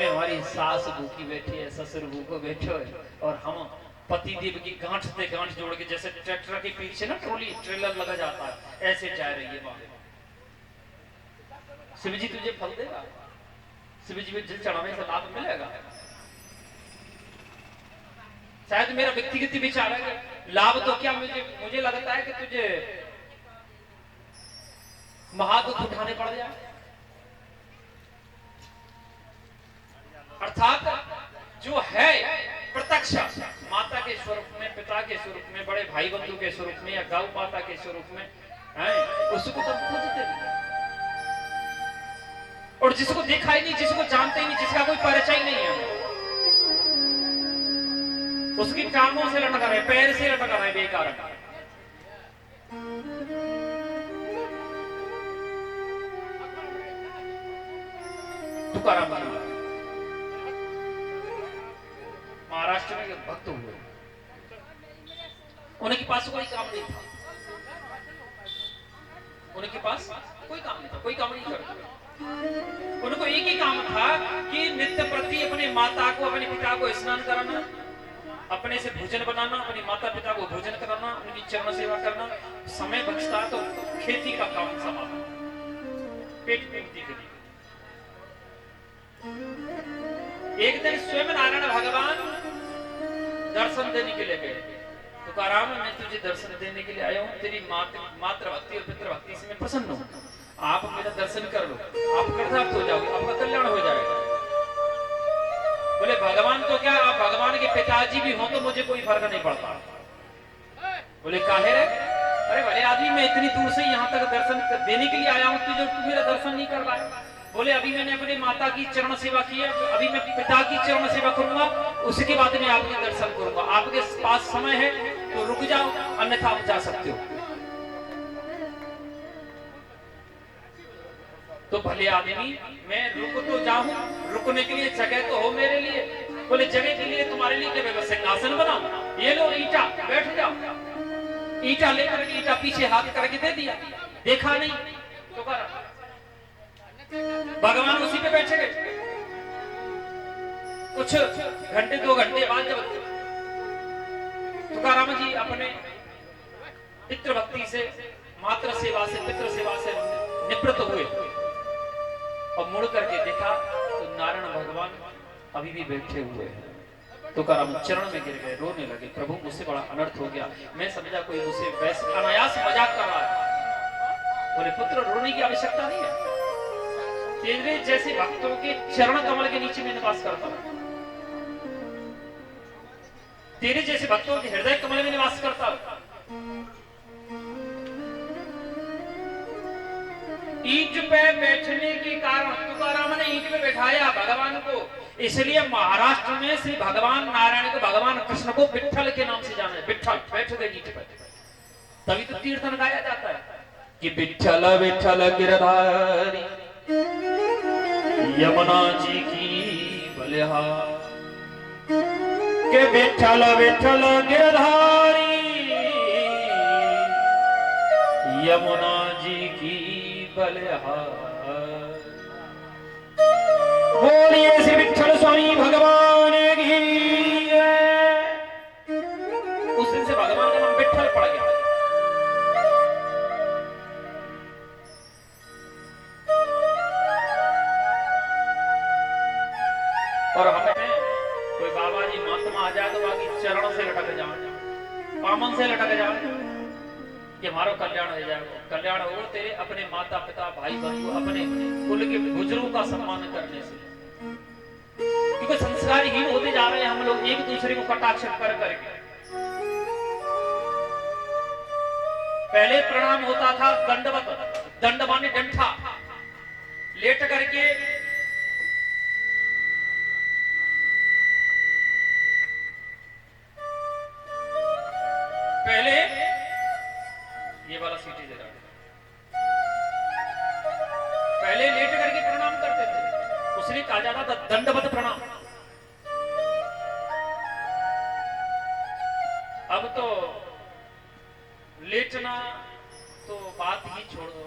में हमारी सास भूखी बैठी है, ससुर भूखो बैठो है, और हम पति देव की गांठ से गांठ जोड़ के, जैसे ट्रैक्टर के पीछे ना ट्रेलर लगा जाता है, ऐसे जा रही है माँ। शिव जी तुझे फल देगा, शिव जी में जल चढ़ाने से लाभ मिलेगा। शायद मेरा व्यक्तिगत विचार है, लाभ तो क्या, मुझे लगता है कि तुझे महादुख उठाने पड़ जाए। अर्थात जो है प्रत्यक्ष माता के स्वरूप में, पिता के स्वरूप में, बड़े भाई बंधु के स्वरूप में, या गौ माता के स्वरूप में है, उसको तो पूजते नहीं। और जिसको देखा ही नहीं, जिसको जानते ही नहीं, जिसका कोई परिचय नहीं है, उसकी टांगों से लटका रहे, पैर से लटका रहे बेकार। तुकाराम महाराष्ट्र में भक्त हुए, उनके पास कोई काम नहीं था, उनके पास कोई काम नहीं था, कोई काम नहीं करते। उनको एक ही काम था कि नित्य प्रति अपने माता को, अपने पिता को स्नान कराना, अपने से भोजन बनाना, अपने माता पिता को भोजन कराना, उनकी चरण सेवा करना। समय बचता तो खेती का काम संभालना, पेट पूर्ति के लिए। एक दिन स्वयं नारायण भगवान दर्शन देने के लिए गए। तुकाराम, मैं तुझे दर्शन देने के लिए आया हूँ, तेरी मातृ भक्ति और पितृ भक्ति से मैं प्रसन्न हूँ, आप मेरा दर्शन कर लो, आप कृतार्थ हो जाओगे, आपका कल्याण हो जाएगा। बोले भगवान तो क्या, आप भगवान के पिताजी भी हो तो मुझे कोई फर्क नहीं पड़ता। बोले काहे रे? अरे भले आदमी, मैं इतनी दूर से यहाँ तक दर्शन देने के लिए आया हूँ, तुझे तू मेरा दर्शन नहीं कर पाया। बोले अभी मैंने अपनी माता की चरण सेवा की है, अभी मैं पिता की चरण सेवा करूंगा, उसके बाद में आपके दर्शन करूंगा। आपके पास समय है तो रुक जाओ, अन्यथा आप जा सकते हो। तो भले आदमी, मैं रुक तो जाऊं, रुकने के लिए जगह तो हो मेरे लिए। बोले जगह के लिए तुम्हारे लिए क्या मैं सिंहासन बनाऊं? ये लो ईटा, बैठ जाओ। ईटा लेकर के, ईटा पीछे हाथ करके दे दिया, देखा नहीं तो कर भगवान उसी पे बैठे गए। कुछ घंटे 2 घंटे बाद जब तुकाराम जी अपने पितृ भक्ति से, मातृ सेवा से, पितृ सेवा से निवृत्त हुए और मुड़ करके देखा तो नारायण भगवान अभी भी बैठे हुए हैं। तुकाराम चरण में गिर गए, रोने लगे, प्रभु मुझसे बड़ा अनर्थ हो गया। मैं समझा कोई मुझसे वैसे अनायास मजाक कर रहा है। बोले पुत्र, रोने की आवश्यकता नहीं है, तेरे जैसे भक्तों के चरण कमल के नीचे मैं निवास करता हूं, तेरे जैसे भक्तों के हृदय कमल में निवास करता हूं। ईंट पे बैठने के कारण तुकाराम ने ईंट पे बैठाया भगवान को, इसलिए महाराष्ट्र में श्री भगवान नारायण को, भगवान कृष्ण को विठ्ठल के नाम से जाना है। विठ्ठल बैठ गए ईंट पे, तभी तो कीर्तन गाया जाता है कि विठ्ठल विठ्ठल गिरधारी यमुना जी की बलिहार, के विठ्ठल विठ्ठल गिरधारी यमुना जी की बलिहार। बोलिए श्री विठ्ठल स्वामी भगवान की। उस दिन से भगवान का नाम विठ्ठल पड़ गया। और हमें कोई बाबा जी महात्मा आ जाए तो बाकी चरण से लटक जाए, पामन से लटक जाए कि हमारा कल्याण हो जाएगा। कल्याण हो तेरे अपने माता पिता भाई बंधु, अपने कुल के बुजुर्गों का सम्मान करने से, क्योंकि संस्कारहीन होते जा रहे हैं हम लोग, एक दूसरे को कटाक्ष कर करके। पहले प्रणाम होता था दंडवत, दंड माने डंठा, लेट करके पहले ये वाला सीटी दे रहा, पहले लेट करके प्रणाम करते थे, उसने कहा जाता था दंडवत प्रणाम। अब तो लेटना तो बात ही छोड़ दो,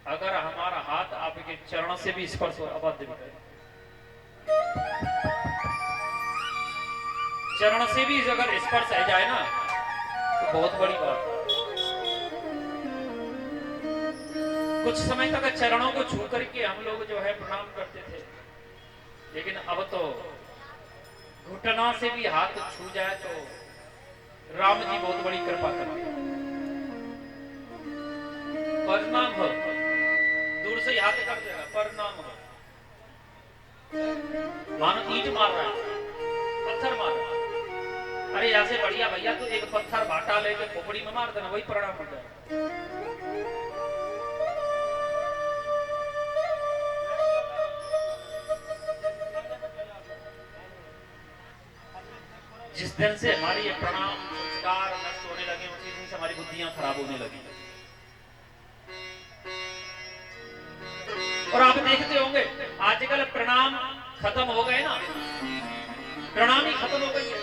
अगर हमारा हाथ आपके चरण से भी स्पर्श हो अबाध्य भी चरण से भी अगर स्पर्श आ जाए ना तो बहुत बड़ी बात है। कुछ समय तक चरणों को छू करके हम लोग जो है प्रणाम करते थे, लेकिन अब तो घुटना से भी हाथ छू जाए तो राम जी बहुत बड़ी कृपा करते हैं। प्रणाम हो, दूर से हाथ कर देगा, प्रणाम हो। मानो ईंट मार रहा है, पत्थर मार रहा है। अरे ऐसे बढ़िया भैया तो एक पत्थर भाटा लेके खोपड़ी में मार देना, वही प्रणाम हो जाए। जिस दिन से हमारी ये प्रणाम संस्कार नष्ट होने लगे, उसी दिन से हमारी बुद्धियां खराब होने लगी। और आप देखते होंगे आजकल प्रणाम खत्म हो गए ना, प्रणाम ही खत्म हो गई है।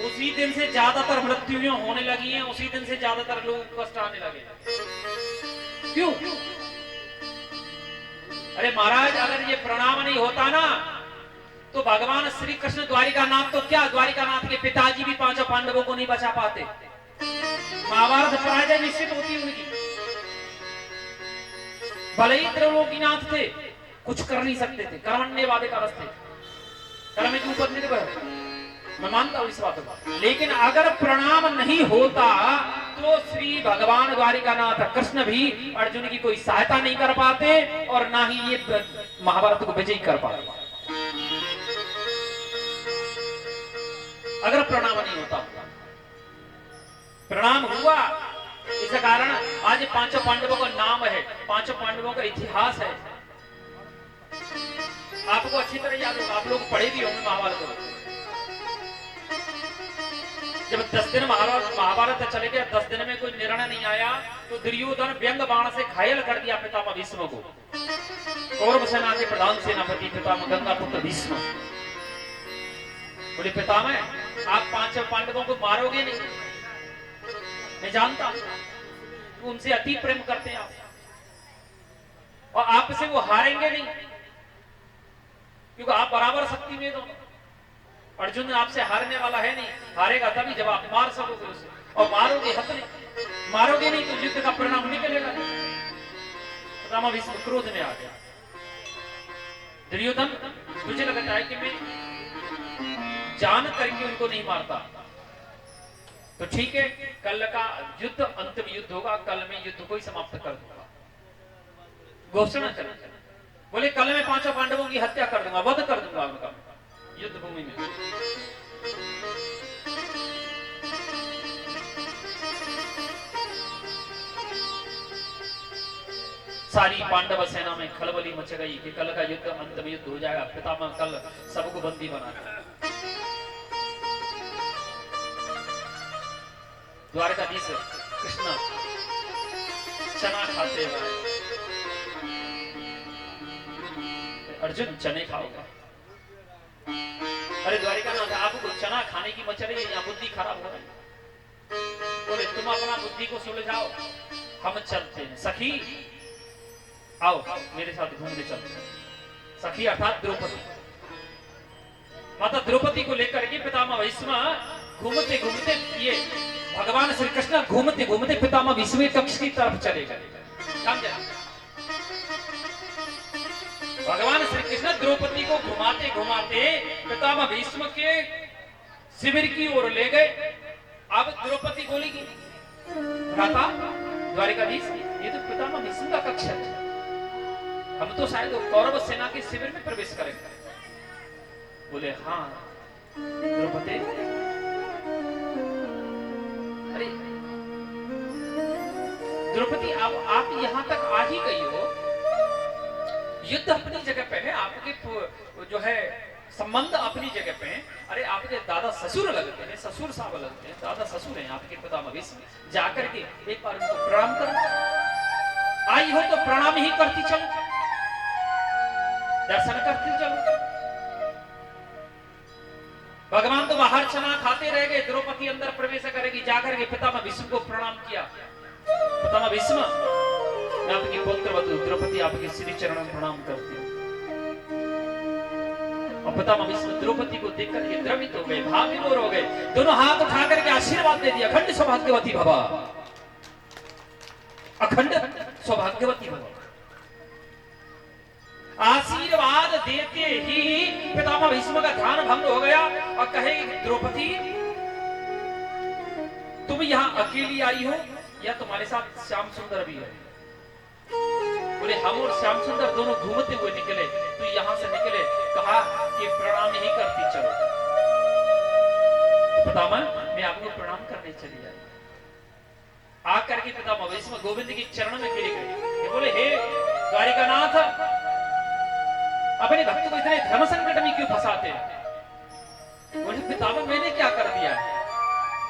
उसी दिन से ज्यादातर मृत्युएं होने लगी हैं, उसी दिन से ज्यादातर लोग कष्ट आने लगे। क्यों? अरे महाराज, अगर ये प्रणाम नहीं होता ना तो भगवान श्री कृष्ण द्वारिकानाथ तो क्या, द्वारिकानाथ के पिताजी भी पांचों पांडवों को नहीं बचा पाते। महाभारत पराजय निश्चित होती उनकी। भले ही त्रिलोकीनाथ थे, कुछ कर नहीं सकते थे, कर्मण्यवादिकारस्थ थे, कर्म के ऊपर निर्भर। मैं मानता हूं इस बात को, लेकिन अगर प्रणाम नहीं होता तो श्री भगवान द्वारिकानाथ कृष्ण भी अर्जुन की कोई सहायता नहीं कर पाते और ना ही ये महाभारत को विजयी कर पाते अगर प्रणाम नहीं होता। प्रणाम हुआ, इस कारण आज पांचों पांडवों का नाम है, पांचों पांडवों का इतिहास है। आपको अच्छी तरह याद होगा, आप लोग पढ़े भी होंगे महाभारत को। जब 10 दिन महाभारत चले गए, 10 दिन में कोई निर्णय नहीं आया तो दुर्योधन व्यंग बाण से घायल कर दिया पितामह भीष्म को। कौरव सेना के प्रधान सेनापति पितामह गंगा पुत्र भीष्म बोले, पितामह आप पांचों पांडवों को मारोगे नहीं? मैं जानता हूं उनसे अति प्रेम करते हैं आप, और आपसे वो हारेंगे नहीं क्योंकि आप बराबर शक्ति में दो। अर्जुन आपसे हारने वाला है नहीं, हारेगा तभी जब आप मार सकोगे उसे, और मारोगे हत नहीं, मारोगे नहीं तो युद्ध का परिणाम निकलेगा नहीं। पितामह भीष्म क्रोध में आ गया। दुर्योधन, मुझे लगता है कि मैं जान करके उनको नहीं मारता तो ठीक है, कल का युद्ध अंतिम युद्ध होगा, कल में युद्ध को ही समाप्त कर दूंगा। घोषणा चले, बोले कल मैं पांचों पांडवों की हत्या कर दूंगा, वध कर दूंगा उनका युद्ध भूमि में। सारी पांडव सेना में खलबली मच गई कि कल का युद्ध अंतिम युद्ध हो जाएगा, पितामह कल सबको बंदी बना देगा। द्वारकाधीश कृष्ण चना खाते हुए, अर्जुन चने खाओगे? अरे द्वारिकानाथ, आपको चना खाने की मच रही है, यहाँ बुद्धि खराब हो रही है। बोले तुम अपना बुद्धि को सुलझाओ, हम चलते हैं। सखी आओ मेरे साथ घूमने चलते हैं। सखी अर्थात द्रौपदी, माता द्रौपदी को लेकर के पितामह भीष्म घूमते घूमते, ये भगवान श्री कृष्ण घूमते घूमते पितामह भीष्म कक्ष की तरफ चले गए। भगवान श्री कृष्ण द्रौपदी को घुमाते घुमाते पितामह भीष्म के शिविर की ओर ले गए। अब द्रौपदी बोलेगी, भ्राता द्वारिकाधीश, ये तो पितामह भीष्म का कक्ष है, हम तो शायद कौरव सेना के शिविर में प्रवेश करेंगे। बोले हाँ द्रौपदी, अरे द्रौपदी आप यहां तक आ ही गई हो, युद्ध अपनी जगह पे है, आपके जो है संबंध अपनी जगह पे है। अरे आपके दादा ससुर लगते हैं, ससुर साहब लगते हैं, दादा ससुर हैं आपके पितामह भीष्म। जाकर के एक बार उनको प्रणाम करो, आई हो तो प्रणाम ही करती चलो, दर्शन करती चलो। भगवान तो बाहर चना खाते रह गए, द्रौपदी अंदर प्रवेश करेगी। जाकर के पितामह भीष्म को प्रणाम किया। पितामह भीष्म, मैं आपकी पुत्र वधू द्रौपदी आपके श्री चरण में प्रणाम करती हूँ। और पितामह भीष्म द्रौपदी को देख करके द्रवित हो गए, भाव विभोर हो गए, दोनों हाथ उठा करके आशीर्वाद दे दिया, अखंड सौभाग्यवती भव, अखंड सौभाग्यवती भव। आशीर्वाद देते ही पितामह भीष्म का ध्यान भंग हो गया और कहे द्रौपदी तुम यहाँ अकेली आई हो या तुम्हारे साथ श्याम सुंदर भी है? बोले हम और श्याम सुंदर दोनों घूमते हुए निकले, तो यहाँ से निकले, कहा कि प्रणाम ही करती चलो। तो पितामह मैं आपको प्रणाम करने चली आई। आकर के पितामह भीष्म गोविंद के चरण में गिर गए। ये बोले हे द्वारिकानाथ, अपने भक्त को इतने धर्म संकट में क्यों फंसाते हैं? बोले पितामह मैंने क्या कर दिया है?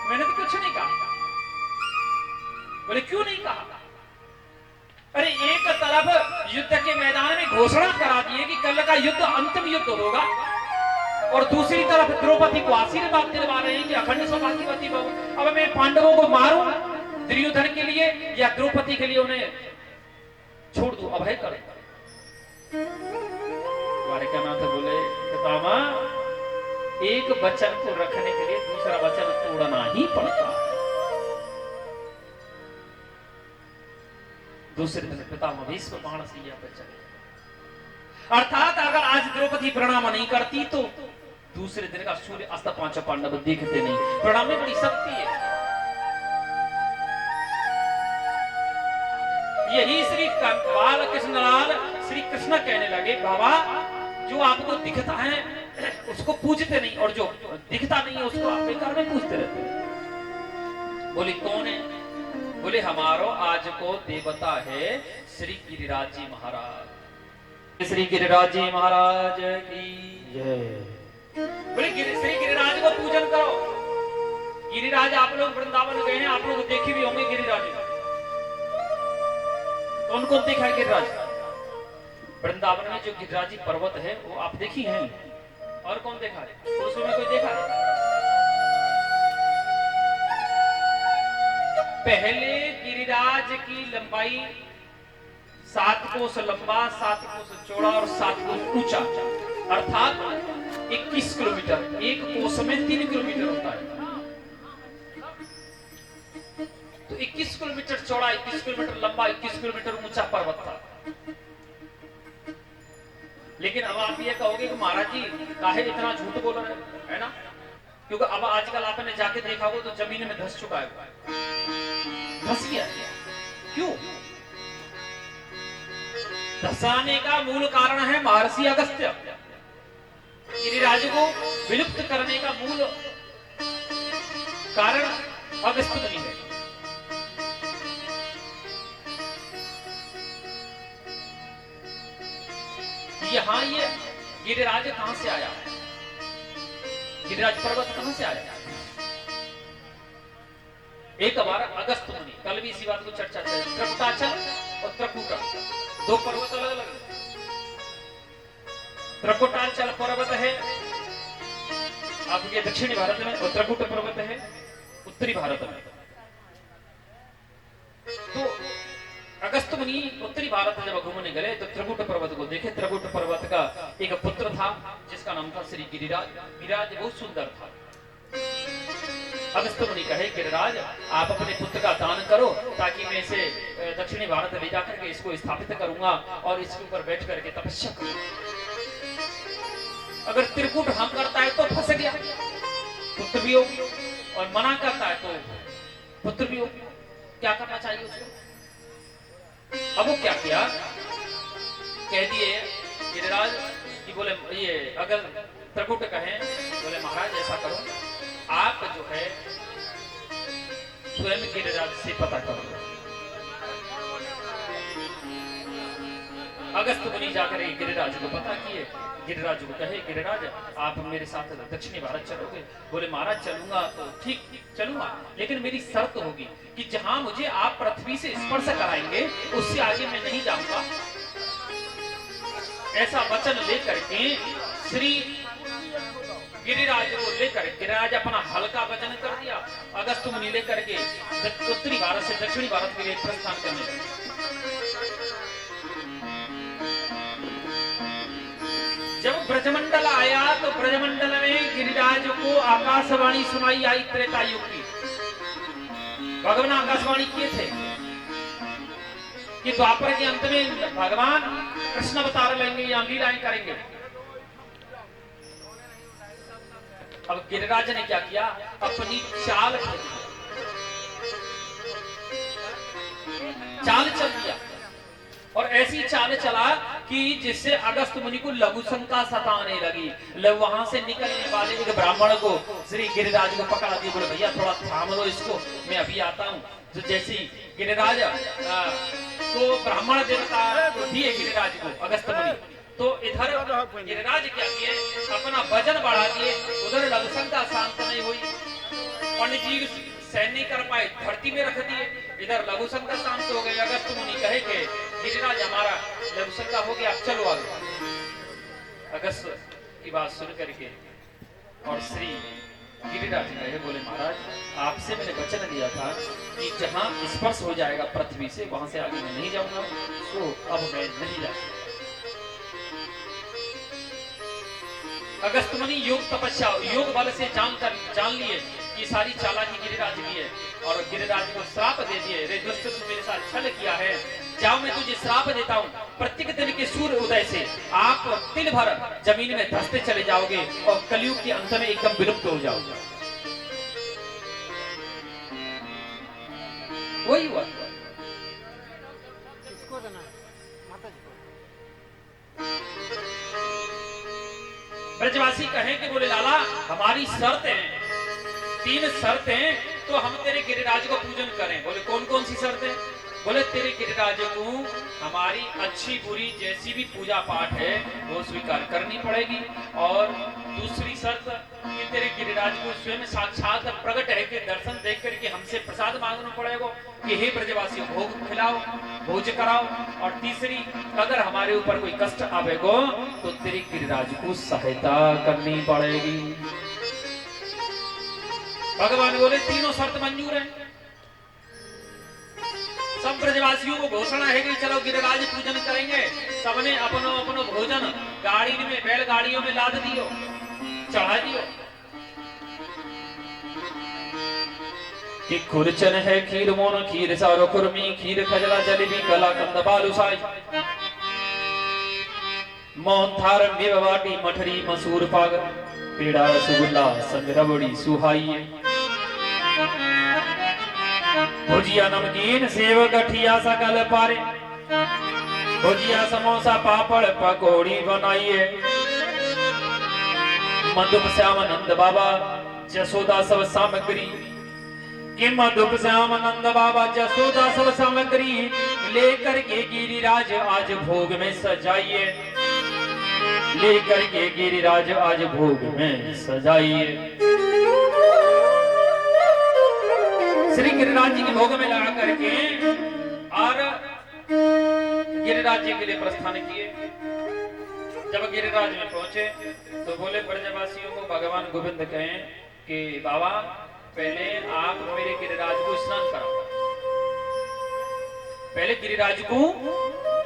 मैंने तो कुछ नहीं कहा। बोले क्यों नहीं कहा? अरे एक तरफ युद्ध के मैदान में घोषणा करा दिए कि कल का युद्ध अंतिम युद्ध होगा, और दूसरी तरफ द्रौपदी को आशीर्वाद दिलवा रहे हैं कि अखंड सौभाग्यवती भव। अब मैं पांडवों को मारूं दुर्योधन के लिए या द्रौपदी के लिए उन्हें छोड़ दूं, अभय करें? द्वारिकानाथ बोले पितामह एक वचन को रखने के लिए दूसरा वचन तोड़ना ही पड़ता है। दूसरे दिन पितामह भीष्म बाणसिया पर चले। अर्थात अगर आज द्रौपदी प्रणाम नहीं करती तो दूसरे दिन का सूर्य अस्त पांचों पांडव देखते नहीं। प्रणाम में बड़ी शक्ति है। यही श्री बाल कृष्णलाल श्री कृष्ण कहने लगे बाबा जो आपको दिखता है उसको पूजते नहीं, और जो दिखता नहीं है उसको आप बेकार में पूजते रहते हैं। बोले कौन है? बोले हमारो आज को देवता है श्री गिरिराज जी महाराज। श्री गिरिराज जी महाराज की जय। बोले श्री गिरिराज को पूजन करो। गिरिराज आप लोग वृंदावन गए हैं, आप लोग देखे भी होंगे गिरिराज। कौन कौन देखा है गिरिराज? वृंदावन में जो गिरिराजी पर्वत है वो आप देखी हैं? और कौन देखा है? पुरुषों में कोई देखा है? पहले गिरिराज की लंबाई 7 कोस लंबा, 7 कोस चौड़ा और 7 कोस ऊंचा, अर्थात 21 किलोमीटर। एक कोस में 3 किलोमीटर होता है, तो 21 किलोमीटर चौड़ा, 21 किलोमीटर लंबा, 21 किलोमीटर ऊंचा पर्वत था। लेकिन अब आप ये कहोगे कि महाराज जी काहे इतना झूठ बोल रहे है ना? क्योंकि अब आजकल आपने जाके देखा हो तो जमीन में धस चुका है, धस गया। क्यों धसाने का मूल कारण है महर्षि अगस्त्य। गिरिराज को विलुप्त करने का मूल कारण अगस्त्य मुनि है। यहां ये गिरिराज कहां से आया? गिरिराज पर्वत कहां से आया? एक बार अगस्त मुनि, कल भी इसी बात को चर्चा चली, त्रिकुटाचल और त्रकूटा, 2 पर्वत अलग अलग। त्रकुटाचल पर्वत है आपके दक्षिणी भारत में, और त्रकूट पर्वत है उत्तरी भारत में। तो अगस्त मुनि उत्तरी भारत जब घूमने गए तो त्रिकुट पर्वत को देखे। त्रिकुट पर्वत का एक पुत्र था जिसका नाम था श्री गिरिराज। गिरिराज बहुत सुंदर था। अगस्त मुनि कहे गिरिराज आप अपने पुत्र का दान करो ताकि मैं इसे दक्षिणी भारत ले जाकर के इसको स्थापित करूंगा और इसके ऊपर बैठ करके तपस्या करूंगा। अगर त्रिकुट हम करता है तो फंस गया, पुत्र भी हो, और मना करता है तो पुत्र भी हो। क्या करना चाहिए उसको? अब वो क्या किया, कह दिए गिरिराज कि बोले ये अगर त्रिकुट कहें, बोले महाराज ऐसा करो आप जो है स्वयं गिरिराज से पता करो। अगस्त मुनि जाकर गिरिराज को पता किए। गिरिराज को कहे गिरिराज आप मेरे साथ दक्षिणी भारत चलोगे? बोले महाराज चलूंगा तो ठीक चलूंगा, लेकिन मेरी शर्त होगी कि जहां मुझे आप पृथ्वी से स्पर्श कराएंगे उससे आगे मैं नहीं जाऊंगा। ऐसा वचन लेकर के श्री गिरिराज को लेकर गिरिराज अपना हल्का वचन कर दिया। अगस्त मुनि लेकर के उत्तरी भारत से दक्षिणी भारत के लिए प्रस्थान करने लगे। जब जब ब्रजमंडल आया तो ब्रजमंडल में गिरिराज को आकाशवाणी सुनाई आई त्रेता युग की। भगवान आकाशवाणी किए थे कि द्वापर के अंत में भगवान कृष्ण अवतार लेंगे या लीलाएं करेंगे। अब गिरिराज ने क्या किया, अपनी चाल चल दिया और ऐसी चाल चला कि जिससे अगस्त मुनि को लघु शंका सताने लगी। वहां से निकलने वाले एक ब्राह्मण को श्री गिरिराज को पकड़ा दिया, बोले भैया थोड़ा थाम लो इसको, मैं अभी आता हूँ। तो जैसी गिरिराज तो ब्राह्मण देवता दिए गिरिराज को अगस्त मुनि, तो इधर गिरिराज क्या किए, अपना वजन बढ़ा दिए, उधर लघु शंका शांत नहीं हुई। पंडित जी सहन नहीं कर पाए, धरती में रख दिए, इधर लघु शंका शांत हो गई। अगस्त मुनि कहे कि गिरिराज हमारा लघु शंका हो गया, अब चलो आगे। अगस्त की बात सुन करके और श्री गिरिराज कहे, बोले महाराज आपसे मैंने वचन दिया था कि जहां स्पर्श हो जाएगा पृथ्वी से वहां से आगे मैं नहीं जाऊंगा, तो अब मैं नहीं जा सकता। अगस्त मुनि योग तपस्या योग बल से जान लिए कि सारी चालाकी गिरिराज की है और गिरिराज को श्राप दे दिए, रे दुष्ट तू मेरे साथ छल किया है, जाओ मैं तुझे श्राप देता हूँ, प्रत्येक दिन के सूर्य उदय से आप दिन भर जमीन में धंसते चले जाओगे और कलयुग के अंत में एकदम विलुप्त हो जाओगे। वही हुआ। ब्रजवासी कहें कि बोले लाला हमारी शर्त है, 3 शर्तें, तो हम तेरे गिरिराज को पूजन करें। बोले कौन कौन सी शर्तें? बोले तेरे गिरिराज को हमारी अच्छी बुरी जैसी भी पूजा पाठ है वो स्वीकार करनी पड़ेगी, और दूसरी शर्त कि तेरे गिरिराज को स्वयं साक्षात प्रकट है कि दर्शन देख करके हमसे प्रसाद मांगना पड़ेगा कि हे ब्रजवासियों भोग खिलाओ, भोज कराओ, और तीसरी अगर हमारे ऊपर कोई कष्ट आवेगो तो तेरे गिरिराज को सहायता करनी पड़ेगी। भगवान बोले तीनों शर्त मंजूर है। सब ब्रजवासियों को घोषणा है कि चलो गिरिराज पूजन करेंगे। सबने अपनो अपनो भोजन गाड़ी में बैलगाड़ियों में लाद दियो, चढ़ा दियो। कि खुरचन है खीर मोन खीर सारो कुर्मी खीर खजला जलेबी कला कंद बालूशाही मोहन थार मेवाटी मठरी मसूर पाग पेड़ा रसगुल्ला संग रबड़ी सुहाई भुजिया नमकीन सेव गठिया सकल पारे भुजिया समोसा पापड़ पकौड़ी बनाइए। मधुप श्याम नंद बाबा जसोदा सब सामग्री कि मधुप श्याम नंद बाबा जसोदा सब सामग्री लेकर के गिरिराज आज भोग में सजाइए, लेकर के गिरिराज आज भोग में सजाइए। श्री गिरिराज जी के भोग में लगा करके और गिरिराज जी के लिए प्रस्थान किए। जब गिरिराज में पहुंचे तो बोले ब्रजवासियों को भगवान गोविंद कहें कि बाबा पहले आप मेरे गिरिराज को स्नान कराओ, पहले गिरिराज को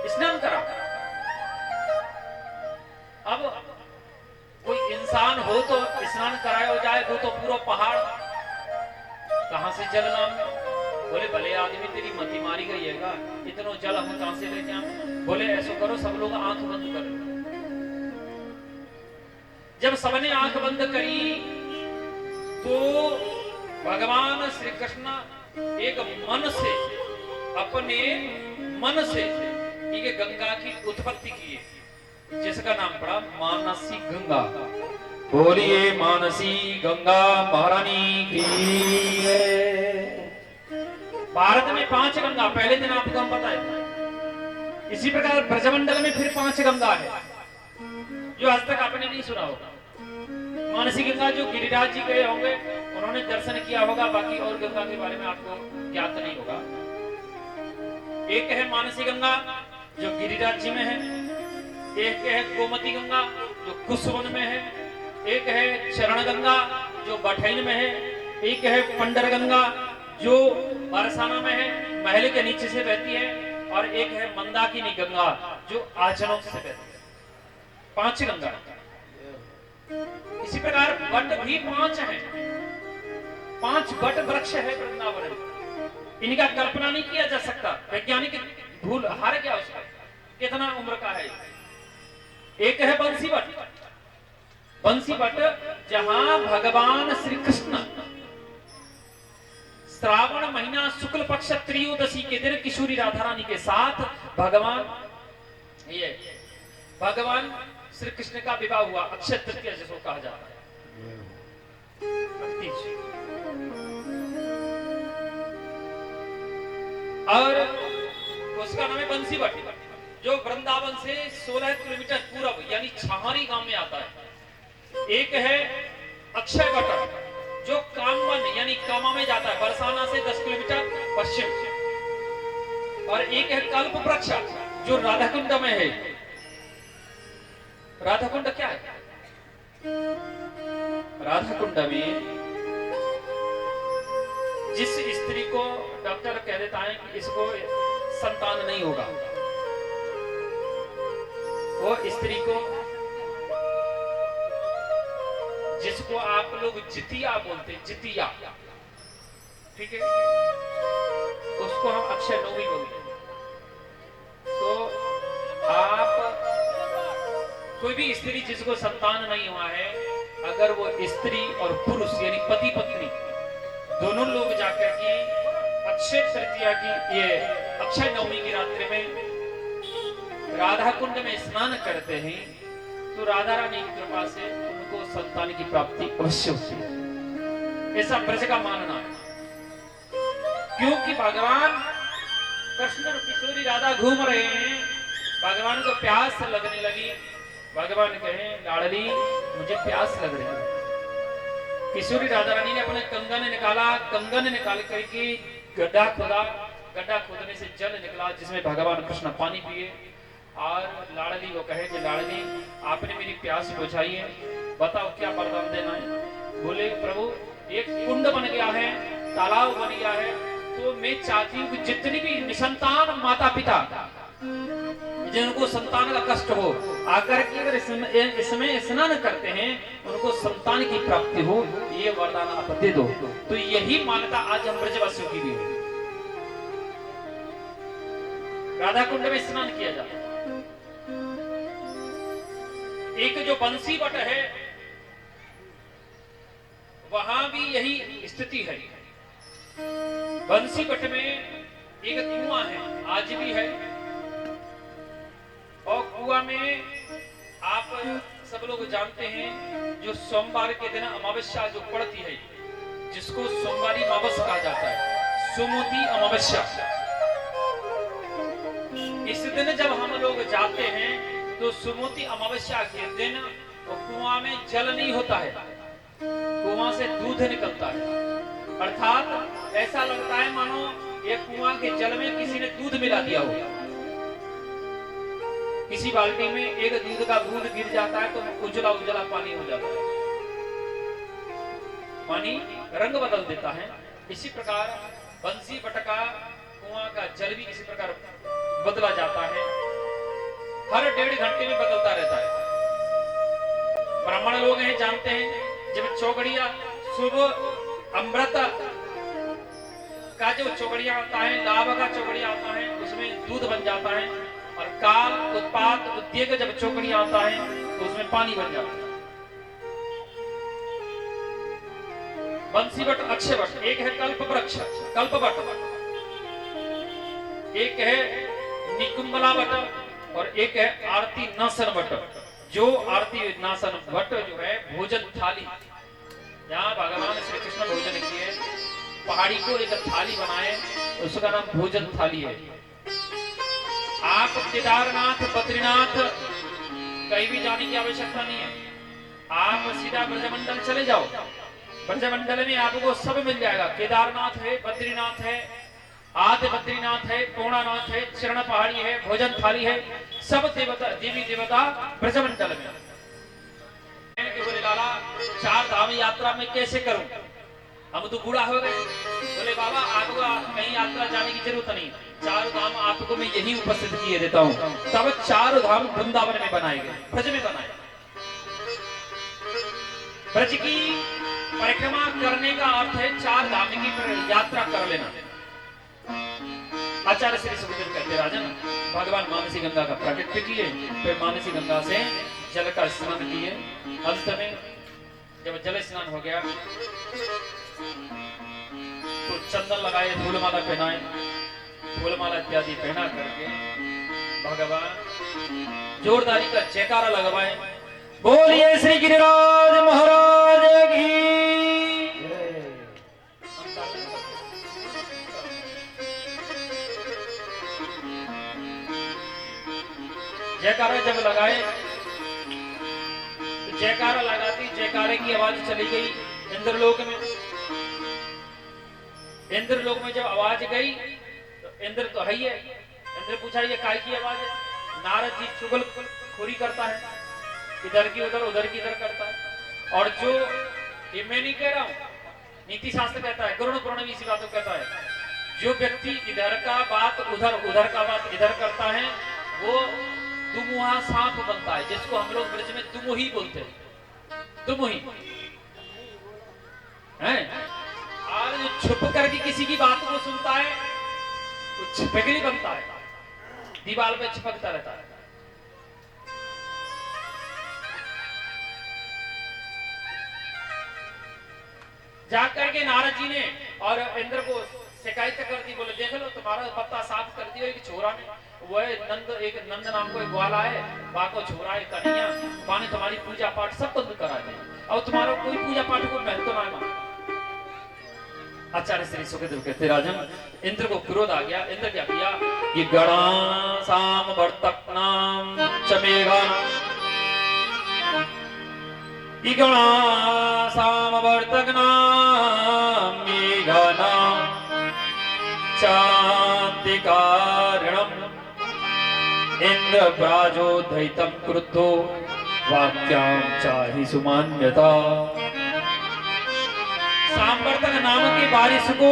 स्नान कराओ। अब कोई इंसान हो तो स्नान कराया हो जाए, वो तो पूरा पहाड़ कहां से जल लाऊं? बोले भले आदमी तेरी मती मारी गई है का, इतना जल हम कहां से लेके आऊं? बोले ऐसा करो सब लोग आंख बंद करो। जब सबने आंख बंद करी तो भगवान श्री कृष्ण एक मन से अपने मन से एक गंगा की उत्पत्ति की, जिसका नाम पड़ा मानसी गंगा। बोलिए मानसी गंगा महारानी की। भारत में 5 गंगा, पहले दिन आपको हम बताए। इसी प्रकार ब्रजमंडल में फिर 5 गंगा है जो आज तक आपने नहीं सुना होगा। मानसी गंगा जो गिरिराज जी गए होंगे उन्होंने दर्शन किया होगा, बाकी और गंगा के बारे में आपको ज्ञात नहीं होगा। एक है मानसी गंगा जो गिरिराज जी में है, एक है गोमती गंगा जो कुशवन में है, एक है चरण गंगा जो बठैन में है, एक है पंडर गंगा जो बरसाना में है, महल के नीचे से बहती है, और एक है मंदाकिनी गंगा जो आचनों से बहती है। 5 गंगा। इसी प्रकार वट भी 5 हैं, 5 वट वृक्ष है वृंदावन में। इनका कल्पना नहीं किया जा सकता, वैज्ञानिक भूल हार गया उसका, कितना उम्र का है। एक है बंसी वट, बंसी वट जहां भगवान श्री कृष्ण श्रावण महीना शुक्ल पक्ष त्रयोदशी के दिन किशोरी राधा रानी के साथ भगवान श्री कृष्ण का विवाह हुआ, अक्षय तृतीया जिसको कहा जाता है। और उसका नाम है बंसी वट, जो वृंदावन से 16 किलोमीटर पूर्व यानी छहारी गांव में आता है। एक है अक्षय वट जो कामवन यानी कामा में जाता है, बरसाना से 10 किलोमीटर पश्चिम। और एक है कल्प वृक्ष जो राधाकुंड में है। राधाकुंड क्या है? राधाकुंड में जिस स्त्री को डॉक्टर कह देता है कि इसको संतान नहीं होगा, वो स्त्री को, जिसको आप लोग जितिया बोलते हैं, जितिया, ठीक है, उसको हम अक्षय नवमी बोलते हैं। तो आप कोई भी स्त्री जिसको संतान नहीं हुआ है, अगर वो स्त्री और पुरुष यानी पति पत्नी दोनों लोग जाकर के अक्षय तृतीया की ये अक्षय नवमी की रात्रि में राधा कुंड में स्नान करते हैं, तो राधा रानी की कृपा से उनको संतान की प्राप्ति अवश्य होती है, ऐसा ब्रज का मानना है। क्योंकि भगवान कृष्ण और किशोरी राधा घूम रहे हैं, भगवान को प्यास लगने लगी। भगवान कहे लाडली मुझे प्यास लग रही है। किशोरी राधा रानी ने अपने कंगन निकाला, कंगन निकाल करके गड्ढा खोदा, गड्ढा खोदने से जल निकला जिसमें भगवान कृष्ण पानी पिए। और लाडली को कहे कि लाडली आपने मेरी प्यास बुझाई है, बताओ क्या वरदान देना है। बोले प्रभु एक कुंड बन गया है, तालाब बन गया है, तो मैं चाहती हूँ कि जितनी भी निसंतान माता पिता जिनको संतान का कष्ट हो, आकर के अगर इसमें स्नान करते हैं उनको संतान की प्राप्ति हो, ये वरदान आप दे दो। तो यही मान्यता आज हम ब्रजवासियों की भी है। राधा कुंड में स्नान किया जाता है। एक जो बंसी वट है वहां भी यही स्थिति है। बंसी वट में एक कुआं है, आज भी है, और कुआं में आप सब लोग जानते हैं जो सोमवार के दिन अमावस्या जो पड़ती है, जिसको सोमवारी अमावस्या कहा जाता है, सुमति अमावस्या। इस दिन जब हम लोग जाते हैं तो सुमति अमावस्या के दिन कुआं में जल नहीं होता है, कुआं से दूध निकलता है। अर्थात ऐसा लगता है मानो ये कुआं के जल में किसी ने दूध मिला दिया हो। किसी बाल्टी में एक दूध का बूंद गिर जाता है तो उजला उजला पानी हो जाता है, पानी रंग बदल देता है। इसी प्रकार बंसी वट का कुआं का जल भी इसी प्रकार बदला जाता है, हर 1.5 घंटे में बदलता रहता है। ब्राह्मण लोग हैं जानते हैं, जब चौकड़िया शुभ अमृत का जो चौकड़िया आता है, लाभ का चौकड़िया आता है, उसमें दूध बन जाता है। और काल उत्पाद उद्योग जब चौकड़िया आता है तो उसमें पानी बन जाता है। बंसी वट, अक्षय वट, एक है कल्प वृक्ष कल्प वट, एक है निकुंबला वट, और एक है आरती नासन वट। जो आरती नासन वट जो है भोजन थाली, यहाँ भगवान श्री कृष्ण भोजन किए, पहाड़ी को एक थाली बनाए, उसका नाम भोजन थाली है। आप केदारनाथ बद्रीनाथ कहीं भी जाने की आवश्यकता नहीं है, आप सीधा ब्रजमंडल चले जाओ, ब्रजमंडल में आपको सब मिल जाएगा। केदारनाथ है, बद्रीनाथ है, आदि बद्रीनाथ है, पूर्णानाथ है, चरण पहाड़ी है, भोजन थाली है, सब देवता देवी देवता ब्रजमंडल में। बोले लाला 4 धाम यात्रा में कैसे करूं, हम तो बूढ़ा हो गए। बोले बाबा आपको कहीं यात्रा जाने की जरूरत नहीं, 4 धाम आपको मैं यही उपस्थित किए देता हूँ। तब 4 धाम वृंदावन में बनाए गए, ब्रज में बनाए। ब्रज की परिक्रमा करने का अर्थ है 4 धाम की यात्रा कर लेना। आचार्य श्री सुखदेव कहते राजन, भगवान मानसी गंगा का प्राकट्य किए, फिर मानसी गंगा से जल का स्नान किए। अंत में जब जल स्नान हो गया तो चंदन लगाए, फूलमाला पहनाए, फूलमाला इत्यादि पहना करके भगवान जोरदारी का जयकारा लगवाए, बोलिए श्री गिरिराज महाराज की। जयकारा जब लगाए, जयकारा लगाती, जयकारे की आवाज चली गई इंद्रलोक में। इंद्रलोक में जब आवाज गई तो इंद्र तो है ही है, इंद्र पूछा ये काय की आवाज है? नारद जी चुगलखोरी करता है, इधर की उधर उधर की इधर करता है। और जो ये मैं नहीं कह रहा हूं, नीति शास्त्र कहता है, गरुड़ पुराण भी इसी बात को कहता है, जो व्यक्ति इधर का बात उधर, उधर का बात इधर करता है वो दुमुहा सांप बनता है, जिसको हम लोग ब्रज में दुमुही बोलते हैं। दुमुही है। और जो छुप करके किसी की बात को सुनता है वो छिपकली बनता है, दीवार पे चिपकता रहता है। जाकर के नारद जी ने और इंद्र को शिकायत कर दी, बोले देख लो तुम्हारा पत्ता साफ कर दिया एक छोरा ने, वो एक नंद नाम को एक ग्वाला है, बा को छोरा है कन्हैया, बा ने तुम्हारी पूजा पाठ सब बंद करा दी, और तुम्हारा कोई पूजा पाठ को महत्व ना माना। आचार्य श्री सुखदेव कहते राजन, इंद्र को क्रोध आ गया। इंद्र क्या किया कि गणा साम वर्तक नाम चमेगा, गणा साम वर्तक नाम मेघना शांतिकारणम इंद्र प्राजोदयितं क्रुद्धो वाक्यां चाहि सुमान्यता। सांवर्तक नाम के बारिश को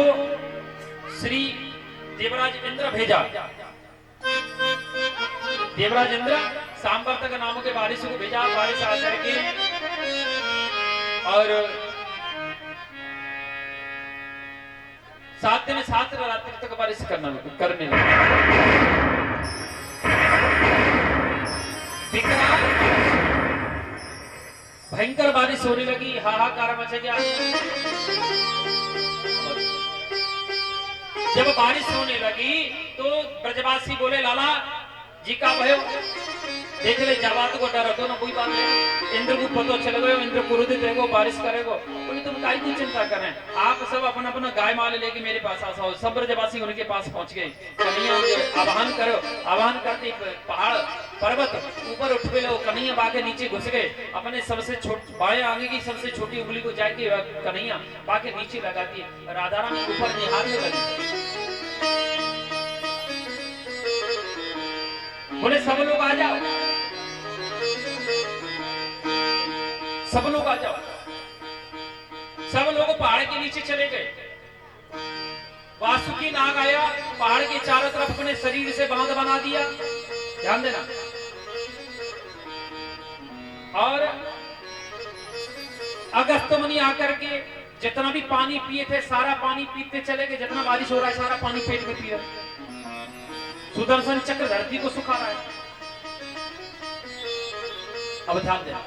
श्री देवराज इंद्र भेजा। देवराज इंद्र सांवर्तक नाम के बारिश को भेजा। बारिश आकर के और 7 दिन 7 रात्रि तक बारिश करने लगा। भयंकर बारिश होने लगी, हाहाकार मच गया। जब बारिश होने लगी तो ब्रजवासी बोले लाला जी का भयो देख ले, जवाब को डर हो ना कोई बात नहीं, इंद्र को पता चल गयो, इंद्र क्रोधित रहेगो, बारिश करेगो, बोले तुम काहे की चिंता करें, आप सब अपना अपना गाय माल लेके मेरे पास आ जाओ। सब ब्रजवासी उनके पास पहुंच गए। कन्हैया आवाहन करो, आवाहन करते पहाड़ पर्वत ऊपर उठ गए, कन्हैया बा के नीचे घुस गए। अपने सबसे बाएं आगे की सबसे छोटी उंगली को जाके कन्हैया बा के नीचे लगा दिए, राधा रानी ऊपर निहारने लगी। बोले सब लोग आ जाओ, सब लोग आ जाओ। सब लोग पहाड़ के नीचे चले गए। वासुकी नाग आया, पहाड़ के चारों तरफ अपने शरीर से बांध बना दिया, ध्यान देना। और अगस्त मुनि आकर के जितना भी पानी पिए थे सारा पानी पीते चले गए। जितना बारिश हो रहा है सारा पानी पेट में पी रहे। सुदर्शन चक्र धरती को सुखा रहा है। अब ध्यान देना,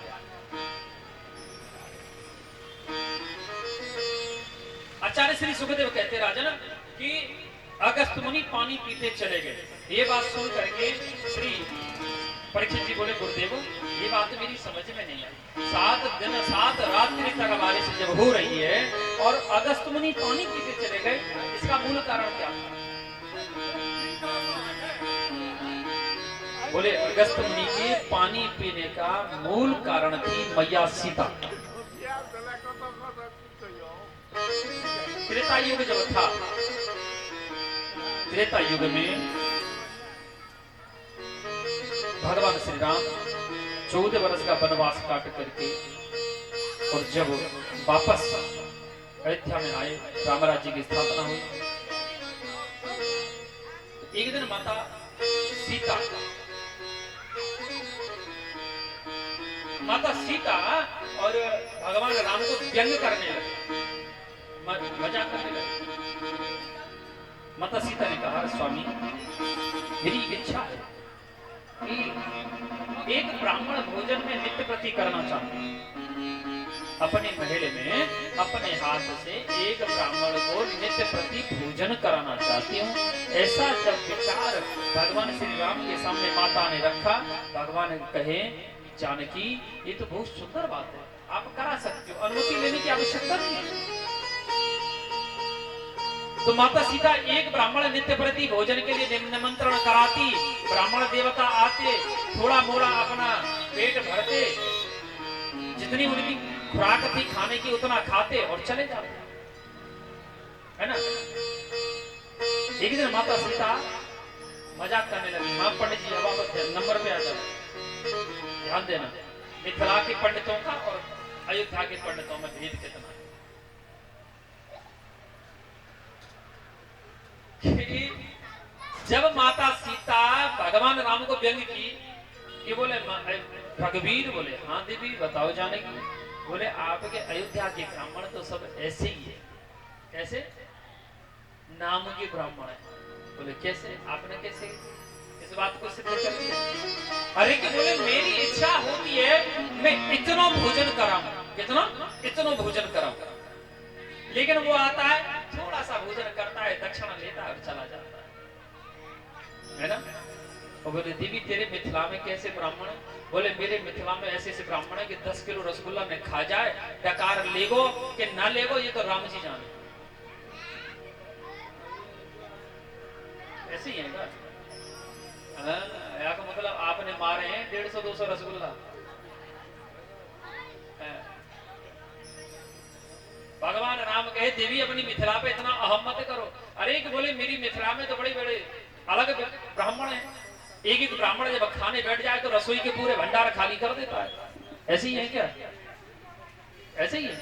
आचार्य श्री सुखदेव कहते राजन कि अगस्त मुनि पानी पीते चले गए। ये बात सुन करके श्री परीक्षित जी बोले गुरुदेव ये बात मेरी समझ में नहीं आई। 7 दिन 7 रात्रि तक बारिश जब हो रही है और अगस्त मुनि पानी पीते चले गए, इसका मूल कारण क्या था? बोले अगस्त मुनि के पानी पीने का मूल कारण थी मैया सीता। त्रेता युग जब था, त्रेता युग में भगवान श्री राम 14 वर्ष का वनवास काट करके और जब वापस अयोध्या में आए, राम राज्य की स्थापना हुई। एक दिन माता सीता माता सीता और भगवान राम को व्यंग करने लगे, मजाक करने लगे। माता सीता ने कहा, स्वामी मेरी इच्छा है कि एक ब्राह्मण भोजन में नित्य प्रति करना चाहते हैं। अपने महल में अपने हाथ से एक ब्राह्मण को नित्य प्रति भोजन कराना चाहती हूँ। ऐसा जब विचार भगवान श्री राम के सामने माता ने रखा, भगवान कहे, जानकी ये तो बहुत सुंदर बात है, आप करा सकते हो, अनुमति लेने की आवश्यकता नहीं है। तो माता सीता एक ब्राह्मण नित्य प्रति भोजन के लिए निमंत्रण कराती, ब्राह्मण देवता आते, थोड़ा मोड़ा अपना पेट भरते, जितनी उनकी खुराक थी खाने की उतना खाते और चले जाते, है ना। एक दिन माता सीता मजाक करने लगी। हाँ पंडित जी, अब आप नंबर पे आ जाओ, ध्यान देना, मिथिला के पंडितों का और अयोध्या के पंडितों में भेद कितना है। जब माता सीता भगवान राम को व्यंग की कि बोले रघुवीर, बोले हाँ देवी बताओ जानेगी, बोले आपके अयोध्या के ब्राह्मण तो सब ऐसे ही है। कैसे? नाम के ब्राह्मण है। बोले कैसे? आपने कैसे इस बात को सिद्ध कर दिया? अरे कि बोले मेरी इच्छा होती है मैं इतना भोजन कराऊं, कितना इतना भोजन कराऊं, लेकिन वो आता है थोड़ा सा भोजन करता है, दक्षिणा लेता है और चला जाता है ना। और बोले देवी तेरे मिथिला में कैसे ब्राह्मण है? बोले मेरे मिथिला में ऐसे ऐसे ब्राह्मण है कि 10 किलो रसगुल्ला में खा जाए, डकार लेगो कि ना लेगो ये तो राम जी जाने। ऐसे ही है क्या? का मतलब आपने मारे हैं 150-200 रसगुल्ला। भगवान राम कहे देवी अपनी मिथिला पे इतना अहम मत करो। अरे कि बोले मेरी मिथिला में तो बड़े बड़े अलग ब्राह्मण हैं, एक एक ब्राह्मण जब खाने बैठ जाए तो रसोई के पूरे भंडार खाली कर देता है। ऐसे ही है क्या? ऐसे ही है,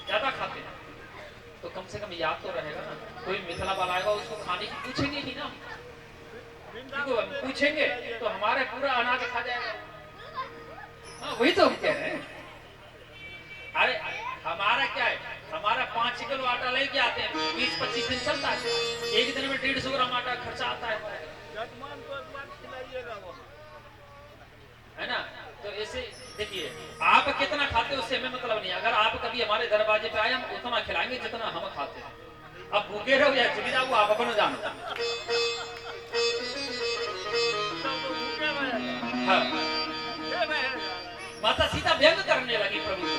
ज्यादा खाते हैं तो कम से कम याद तो रहेगा ना। कोई मिथिला वाला आएगा उसको खाने की पूछेंगे भी ना, पूछेंगे तो हमारे पूरा अनाज खा जाएगा। हाँ वही तो हम कह रहे हैं। अरे हमारा क्या है, हमारा 5 किलो आटा लेके आते हैं, 20-25 दिन चलता है, एक दिन में 150 ग्राम आटा खर्चा आता है ना। तो ऐसे देखिए आप कितना खाते हो उससे हमें मतलब नहीं। अगर आप कभी हमारे दरवाजे पे आए हम उतना खिलाएंगे जितना हम खाते हैं। अब भूखे रहो या जगी जाओ आप अपन जानो। हाँ। माता सीता व्यंग करने लगी प्रभु को।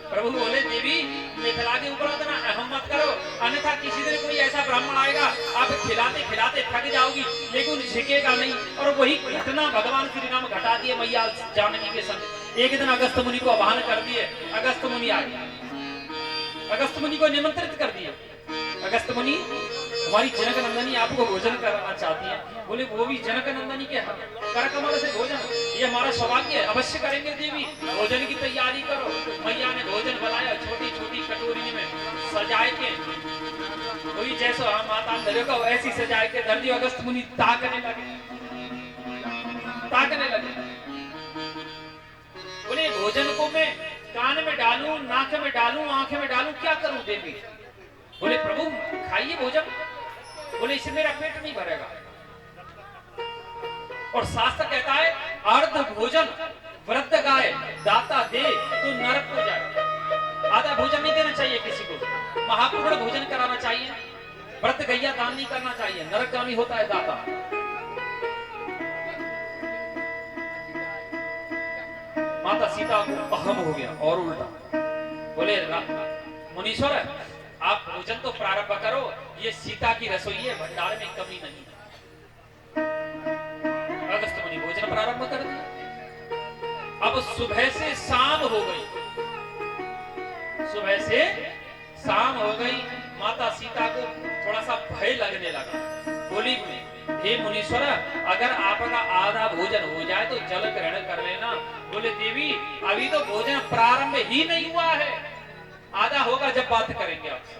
प्रभु बोले देवी मिथिला के ऊपर उतना अहम मत करो, अन्यथा किसी दिन कोई ऐसा ब्राह्मण आएगा आप खिलाते खिलाते थक जाओगी लेकिन झिकेगा नहीं। और वही घटना भगवान श्री राम घटा दिए मैया जानकी के संग। एक दिन अगस्त मुनि को आह्वान कर दिए, अगस्त मुनि आए, अगस्त मुनि को निमंत्रित कर दिए। अगस्त मुनि हमारी जनक नंदनी आपको भोजन कराना चाहती है। बोले वो भी जनक नंदनी के कर कमल से भोजन, ये हमारा सौभाग्य है, अवश्य करेंगे देवी, भोजन की तैयारी करो। मैया ने भोजन बनाया, छोटी छोटी कटोरी में सजाए के, वही जैसा हम माता को ऐसी सजाए के धर दियो। अगस्त मुनि ताकने लगे, ताकने लगे। बोले भोजन को मैं कान में डालूं, नाक में डालूं, आंखें में डालूं, क्या करूं देवी? बोले प्रभु खाइए भोजन। बोले इससे मेरा पेट नहीं भरेगा। और शास्त्र कहता है अर्ध भोजन वृद्ध गाय दाता दे तो नरक को जाए। आधा भोजन नहीं देना चाहिए किसी को, महापूर्ण भोजन कराना चाहिए। वृद्ध गैया दान नहीं करना चाहिए, नरकगामी होता है दाता। माता सीता को अहम हो गया और उल्टा बोले मुनीश्वर आप भोजन तो प्रारंभ करो, ये सीता की रसोई है, भंडार में कमी नहीं है। अगस्त मुनि भोजन प्रारंभ कर दिया। अब सुबह से शाम हो गई, सुबह से शाम हो गई। माता सीता को थोड़ा सा भय लगने लगा। बोली हे मुनीश्वर अगर आपका आधा भोजन हो जाए तो जल ग्रहण कर लेना। बोले देवी अभी तो भोजन प्रारंभ ही नहीं हुआ है, आधा होगा जब बात करेंगे आपसे,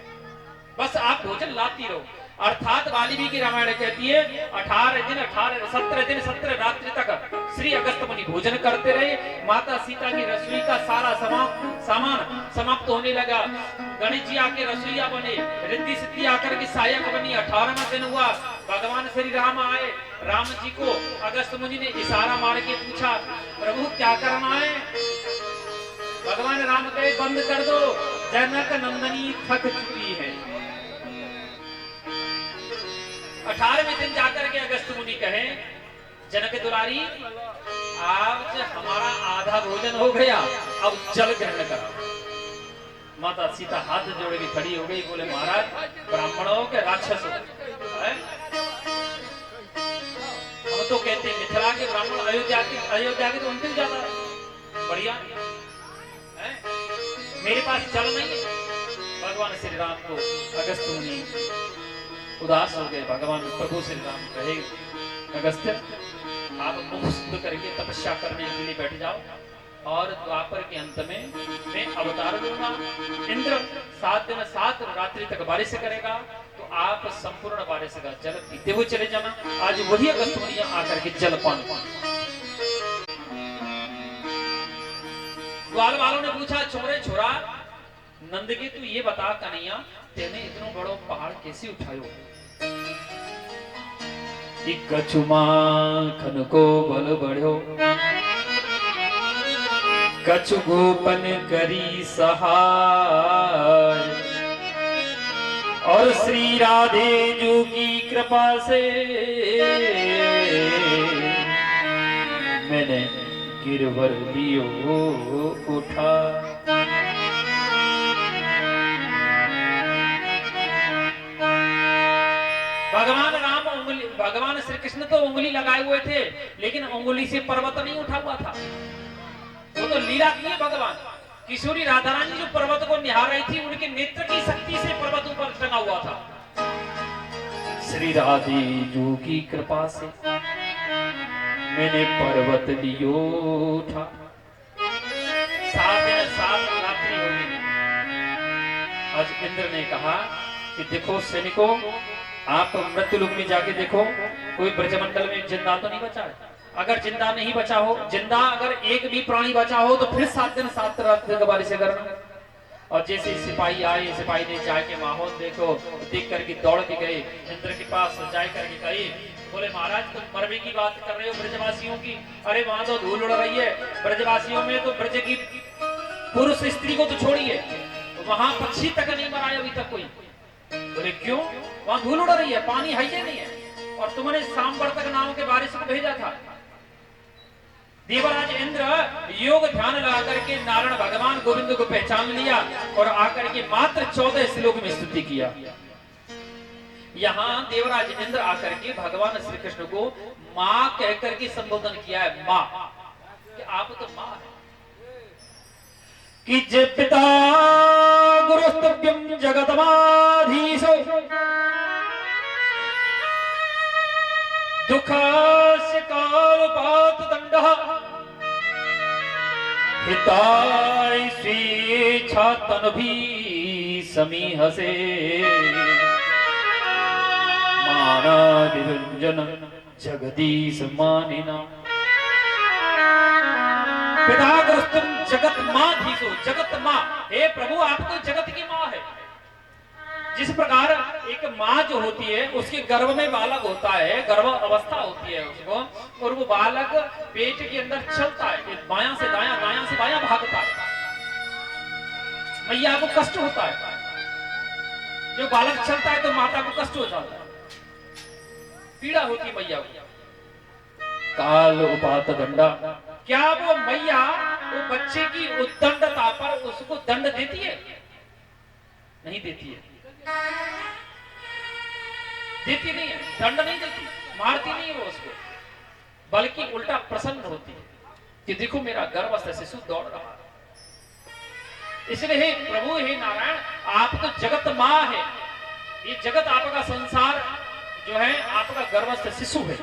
बस आप भोजन लाती रहो। अर्थात वाल्मीकि की रामायण कहती है 17 दिन 17 रात्रि तक श्री अगस्त मुनि भोजन करते रहे। माता सीता की रसोई का सारा सामान समाप्त होने लगा। गणेश जी आके रसोईया बने, रिद्धि सिद्धि आकर के सहायक बनी। 18वां दिन हुआ, भगवान श्री राम आए। राम जी को अगस्त मुनि ने इशारा मार के पूछा, प्रभु क्या करना है? भगवान राम कहे, बंद कर दो, जनक नंदनी थक चुकी है। 18वें दिन जाकर के अगस्त मुनि कहे, जनक दुलारी, आज हमारा आधा भोजन हो गया, अब जल ग्रहण करो। माता सीता हाथ जोड़ के खड़ी हो गई, बोले महाराज ब्राह्मणों के राक्षसों, हम तो कहते हैं मिथिला के ब्राह्मण अयोध्या के तो अंतिम ज्यादा बढ़िया है, मेरे पास जल नहीं है। भगवान श्री राम को अगस्त मुनि उदास हो गए। भगवान प्रभु श्री राम कहे, अगस्त्य आप मुख शुद्ध करके तपस्या करने के लिए बैठ जाओ, और द्वापर के अंत में मैं अवतार दूंगा। इंद्र 7 दिन 7 रात्रि तक बारिश करेगा, तो आप संपूर्ण बारिश का जल पीते हुए चले जाना। आज वही अगस्त मुनि आकर के जल पान। ग्वाल वालों ने पूछा, छोरे छोरा नंद की तू ये बता कन्हैया, तेने इतना बड़ो पहाड़ कैसे उठायो? कछु माखन को बल बढ़ो, कछु गोपन करी सहाय, और श्री राधे जी की कृपा से मैंने गिरवर लियो उठा। भगवान श्री कृष्ण तो उंगली लगाए हुए थे, लेकिन उंगली से पर्वत नहीं उठा हुआ था, वो तो लीला की है। भगवान किशोरी राधा रानी जो पर्वत को निहार रही थी, उनके नेत्र की शक्ति से पर्वत ऊपर टंगा हुआ था। श्री राधे जी की कृपा से मैंने पर्वत लियो उठा। 7 दिन 7 रात्रि हो गई। आज इंद्र ने कहा कि देखो सैनिकों, आप मृत्यु लोक में जाके देखो, कोई ब्रजमंडल में जिंदा तो नहीं बचा है। अगर जिंदा नहीं बचा हो, जिंदा अगर एक भी प्राणी बचा हो, तो फिर 7 दिन 7 रात के बारिश करना। और जैसे सिपाही आए, सिपाही ने जाके माहौल देखो, देख करके दौड़ के गए इंद्र के पास, जाए करके कहे, बोले महाराज तुम मरने की बात कर रहे हो ब्रजवासियों की? अरे वहां तो धूल उड़ रही है, ब्रजवासियों में तो ब्रज की पुरुष स्त्री को तो छोड़िए, वहां पक्षी तक नहीं मरा अभी तक कोई। बोले क्यों? वहां धूल उड़ रही है, पानी है ही नहीं है, और तुमने सांबर्तक नाम के बारिश को भेजा था। देवराज इंद्र योग ध्यान लगा करके नारायण भगवान गोविंद को पहचान लिया, और आकर के मात्र 14 श्लोक में स्तुति किया। यहाँ देवराज इंद्र आकर के भगवान श्री कृष्ण को माँ कहकर के संबोधन किया है। माँ, कि आप तो माँ है। कि जय पिता गुरुस्तव्यम जगतमाधीशो, दुःखस्य कालपात दंडः, हिताय स्वेच्छा तनभि समीहसे, मानादिरंजन जगदीश मानिना। पिता गुरुस्तुम जगत माँ धीसो, जगत माँ, हे प्रभु आप तो जगत की माँ है। जिस प्रकार एक माँ जो होती है, उसके गर्भ में बालक होता है, गर्भ अवस्था होती है उसको, और वो बालक पेट के अंदर चलता है, बायां से दायां, दायां से बायां भागता है, मैया को कष्ट होता है। जो बालक चलता है तो माता को कष्ट हो जाता है, पीड़ा होती है मैया को। काल उपात दंडा, क्या वो मैया वो बच्चे की उद्दंडता पर उसको दंड देती है? नहीं देती है, देती नहीं है, दंड नहीं देती, मारती नहीं है वो उसको, बल्कि उल्टा प्रसन्न होती है कि देखो मेरा गर्भस्थ शिशु दौड़ रहा है। इसलिए हे प्रभु, हे नारायण, आप तो जगत माँ है, ये जगत आपका संसार जो है आपका गर्भस्थ शिशु है,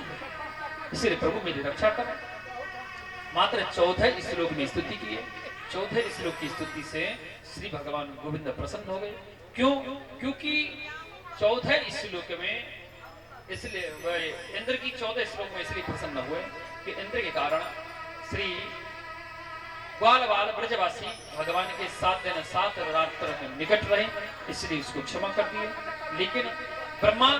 इसलिए प्रभु मेरी रक्षा करें। मात्र 14 श्लोक में स्तुति की है। 14 श्लोक की स्तुति से श्री भगवान गोविंद प्रसन्न हो गए। क्यों? क्योंकि 14 श्लोक में इसलिए इंद्र की 14 श्लोक में इसलिए प्रसन्न हुए कि इंद्र के कारण श्री ग्वाल बाल ब्रजवासी भगवान के 7 दिन 7 रात्र में निकट रहे, इसलिए उसको क्षमा कर दिए। लेकिन ब्रह्मा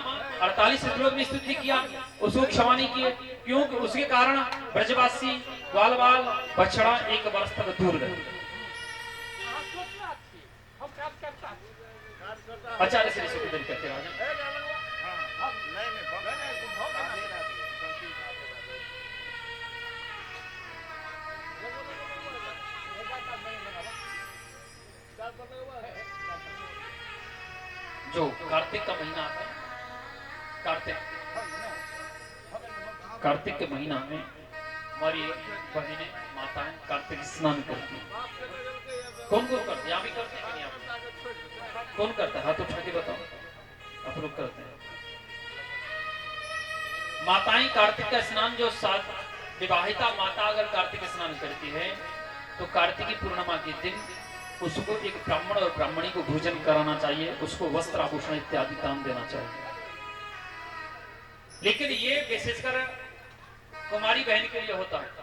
48 श्लोक में स्तुति किया, उसको क्षमा नहीं किए, क्योंकि उसके कारण ब्रजवासी ग्वाल बाल बछड़ा 1 वर्ष तक दूर रहे। आचार्य श्री सुखदेव कहते हैं जो कार्तिक का महीना आता है, कार्तिक के महीना में हमारी बहनें माताएं कार्तिक स्नान करती हैं। कौन कौन करते हैं? यहाँ भी करते हैं कि नहीं? आप कौन करता है? हाथ उठा के बताओ। आप लोग करते हैं। माताएं कार्तिक का स्नान, जो विवाहिता माता अगर कार्तिक स्नान करती है तो कार्तिकी पूर्णिमा के दिन उसको एक ब्राह्मण और ब्राह्मणी को भोजन कराना चाहिए, उसको वस्त्र आभूषण इत्यादि दान देना चाहिए। लेकिन ये विशेषकर कुमारी बहन के लिए होता है।